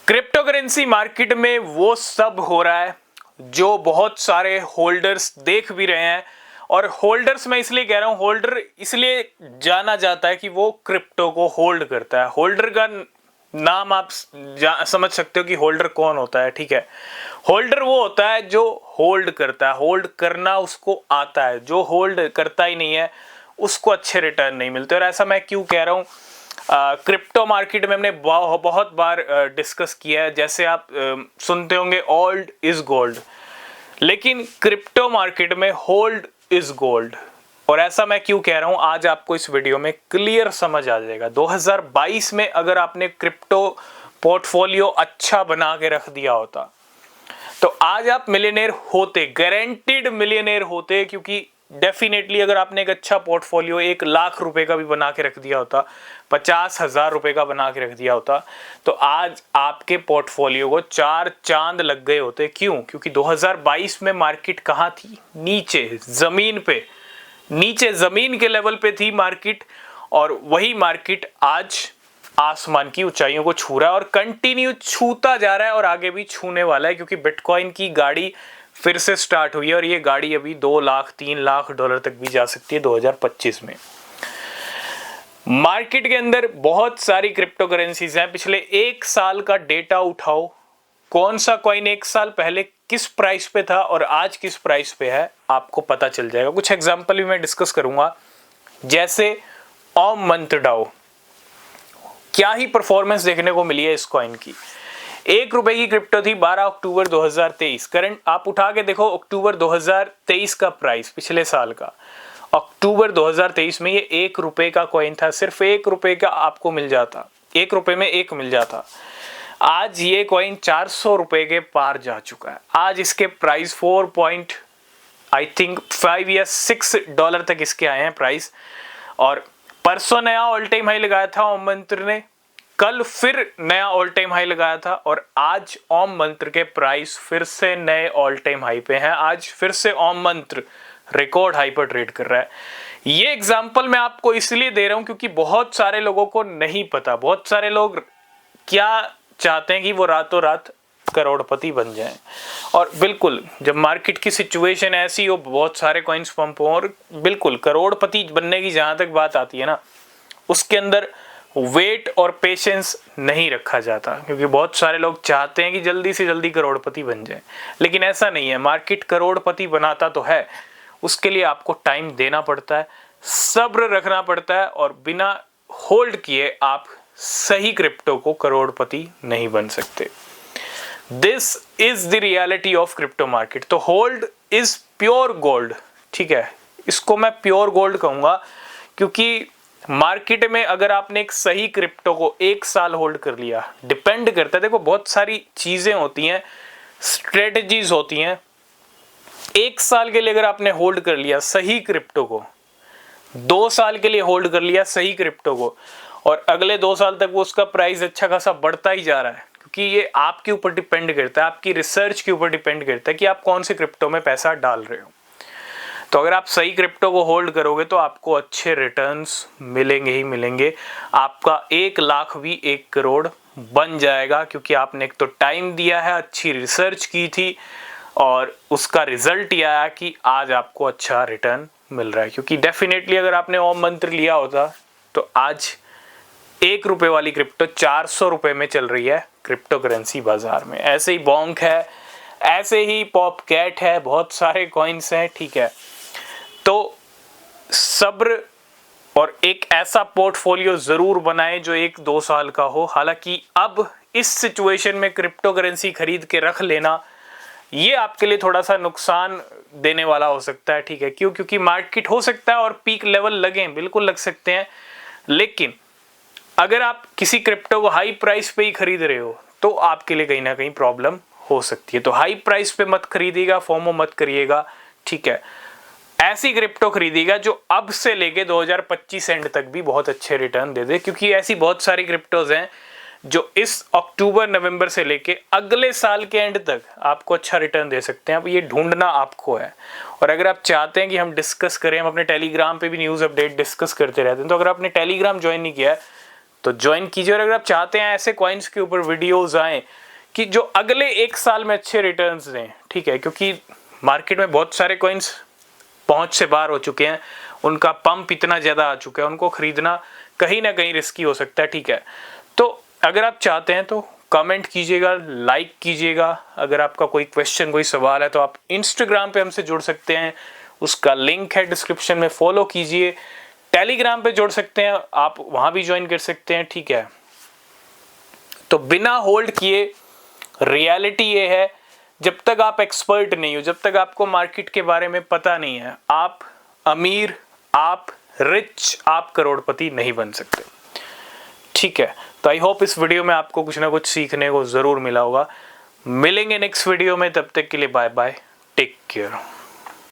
Crypto currency market में वो सब हो रहा है जो बहुत सारे होल्डर्स देख भी रहे हैं। और होल्डर्स मैं इसलिए कह रहा हूं, होल्डर इसलिए जाना जाता है कि वो क्रिप्टो को होल्ड करता है। होल्डर का नाम आप समझ सकते हो कि होल्डर कौन होता है। ठीक है, होल्डर वो होता है जो होल्ड करता है, होल्ड करना उसको आता है। जो होल्ड करता ही नहीं है उसको अच्छे रिटर्न नहीं मिलते। और ऐसा मैं क्यों कह रहा हूं, क्रिप्टो मार्केट में हमने बहुत बार डिस्कस किया है। जैसे आप सुनते होंगे ओल्ड इज गोल्ड, लेकिन क्रिप्टो मार्केट में होल्ड इज गोल्ड। और ऐसा मैं क्यों कह रहा हूं, आज आपको इस वीडियो में क्लियर समझ आ जाएगा। 2022 में अगर आपने क्रिप्टो पोर्टफोलियो अच्छा बना के रख दिया होता तो आज आप मिलियनेयर होते, गारंटीड मिलियनेयर होते। क्योंकि डेफिनेटली अगर आपने एक अच्छा पोर्टफोलियो 1 लाख रुपए का भी बना के रख दिया होता, 50,000 रुपए का बना के रख दिया होता, तो आज आपके पोर्टफोलियो को 4 चांद लग गए होते। क्यों? क्योंकि 2022 में मार्केट कहां थी? नीचे जमीन पे, नीचे जमीन के लेवल पे थी मार्केट। और वही मार्केट आज आसमान की ऊंचाइयों को छू रहा है और कंटिन्यू छूता जा रहा है और आगे भी छूने वाला है। क्योंकि बिटकॉइन की गाड़ी फिर से स्टार्ट हुई है और ये गाड़ी अभी 2 लाख 3 लाख डॉलर तक भी जा सकती है 2025 में। मार्केट के अंदर बहुत सारी क्रिप्टो करेंसीज हैं। पिछले 1 साल का डेटा उठाओ, कौन सा कॉइन 1 साल पहले किस प्राइस पे था और आज किस प्राइस पे है, आपको पता चल जाएगा। कुछ एग्जांपल भी मैं डिस्कस करूंगा। जैसे ओम मंत्र डाओ, क्या ही परफॉर्मेंस देखने को मिली है इस कॉइन की। 1 रुपए की क्रिप्टो थी 12 अक्टूबर 2023। करंट आप उठा के देखो अक्टूबर 2023 का प्राइस, पिछले साल का अक्टूबर 2023 में ये 1 रुपए का कॉइन था। सिर्फ 1 रुपए का आपको मिल जाता, 1 रुपए में 1 मिल जाता। आज ये कॉइन 400 रुपए के पार जा चुका है। आज इसके प्राइस 4.5 या 6 डॉलर तक इसके आए हैं प्राइस। और परसों नया ऑल टाइम हाई लगाया था ओम मंत्र ने, कल फिर नया ऑल टाइम हाई लगाया था और आज ओम मंत्र के प्राइस फिर से नए ऑल टाइम हाई पे हैं। आज फिर से ओम मंत्र रिकॉर्ड हाई पर ट्रेड कर रहा है। ये एग्जांपल मैं आपको इसलिए दे रहा हूं क्योंकि बहुत सारे लोगों को नहीं पता। बहुत सारे लोग क्या चाहते हैं कि वो रातों रात करोड़पति बन जाएं। और बिल्कुल जब मार्केट की सिचुएशन ऐसी हो, बहुत सारे कॉइन्स पंप हो और बिल्कुल करोड़पति बनने की जहां तक बात आती है ना, उसके अंदर वेट और पेशेंस नहीं रखा जाता। क्योंकि बहुत सारे लोग चाहते हैं कि जल्दी से जल्दी करोड़पति बन जाए, लेकिन ऐसा नहीं है। मार्केट करोड़पति बनाता तो है, उसके लिए आपको टाइम देना पड़ता है, सब्र रखना पड़ता है और बिना होल्ड किए आप सही क्रिप्टो को करोड़पति नहीं बन सकते। This is the reality of crypto market. तो होल्ड इज प्योर गोल्ड। ठीक है, इसको मैं प्योर गोल्ड कहूंगा क्योंकि मार्केट में अगर आपने एक सही क्रिप्टो को 1 साल होल्ड कर लिया, डिपेंड करता है, देखो बहुत सारी चीजें होती हैं, स्ट्रेटजीज होती हैं। 1 साल के लिए अगर आपने होल्ड कर लिया सही क्रिप्टो को, 2 साल के लिए होल्ड कर लिया सही क्रिप्टो को, और अगले 2 साल तक वो उसका प्राइस अच्छा खासा बढ़ता ही जा रहा है, क्योंकि ये आपके ऊपर डिपेंड करता है, आपकी रिसर्च के ऊपर डिपेंड करता है कि आप कौन से क्रिप्टो में पैसा डाल रहे हो। तो अगर आप सही क्रिप्टो को होल्ड करोगे तो आपको अच्छे रिटर्न्स मिलेंगे ही मिलेंगे। आपका 1 लाख भी 1 करोड़ बन जाएगा, क्योंकि आपने एक तो टाइम दिया है, अच्छी रिसर्च की थी और उसका रिजल्ट ये आया कि आज आपको अच्छा रिटर्न मिल रहा है। क्योंकि डेफिनेटली अगर आपने ओम मंत्र लिया होता तो आज 1 रुपए वाली क्रिप्टो 400 रुपए में चल रही है क्रिप्टो करेंसी बाजार में। ऐसे ही बॉन्क है, ऐसे ही पॉप कैट है, बहुत सारे कॉइन्स हैं। ठीक है, तो सब्र और एक ऐसा पोर्टफोलियो जरूर बनाएं जो 1-2 साल का हो। हालांकि अब इस सिचुएशन में क्रिप्टो करेंसी खरीद के रख लेना ये आपके लिए थोड़ा सा नुकसान देने वाला हो सकता है। ठीक है, क्यों? क्योंकि मार्केट हो सकता है और पीक लेवल लगे, बिल्कुल लग सकते हैं, लेकिन अगर आप किसी क्रिप्टो को हाई प्राइस पे ही खरीद रहे हो तो आपके लिए कहीं ना कहीं प्रॉब्लम हो सकती है। तो हाई प्राइस पे मत खरीदिएगा, फोमो मत करिएगा। ठीक है, ऐसी क्रिप्टो खरीदिएगा जो अब से लेके 2025 एंड तक भी बहुत अच्छे रिटर्न दे दे, क्योंकि ऐसी बहुत सारी क्रिप्टोज हैं जो इस अक्टूबर नवंबर से लेके अगले साल के एंड तक आपको अच्छा रिटर्न दे सकते हैं। अब ये ढूंढना आपको है। और अगर आप चाहते हैं कि हम डिस्कस करें, हम अपने टेलीग्राम पे भी न्यूज़ अपडेट डिस्कस करते रहते हैं, तो अगर आपने टेलीग्राम ज्वाइन नहीं किया है तो ज्वाइन कीजिए। और अगर आप चाहते हैं ऐसे कॉइन्स के ऊपर वीडियोस आए कि जो अगले 1 साल में अच्छे रिटर्न्स दें, ठीक है, क्योंकि मार्केट में बहुत सारे कॉइन्स पहुंच से बाहर हो चुके हैं, उनका पंप इतना ज़्यादा आ चुका है, उनको खरीदना कहीं ना कहीं रिस्की हो सकता है, ठीक है। तो अगर आप चाहते हैं तो कमेंट कीजिएगा, लाइक कीजिएगा। अगर आपका कोई क्वेश्चन, कोई सवाल है तो आप इंस्टाग्राम पे हमसे जुड़ सकते हैं, उसका लिंक है डिस्क्रिप्शन में, फॉलो कीजिए। टेलीग्राम पे जुड़ सकते हैं आप, वहाँ भी ज्वाइन कर सकते हैं, ठीक है। तो बिना होल्ड किए, रियलिटी ये है, जब तक आप एक्सपर्ट नहीं हो, जब तक आपको मार्केट के बारे में पता नहीं है, आप अमीर, आप रिच, आप करोड़पति नहीं बन सकते, ठीक है। तो आई होप इस वीडियो में आपको कुछ ना कुछ सीखने को जरूर मिला होगा। मिलेंगे नेक्स्ट वीडियो में, तब तक के लिए बाय बाय, टेक केयर।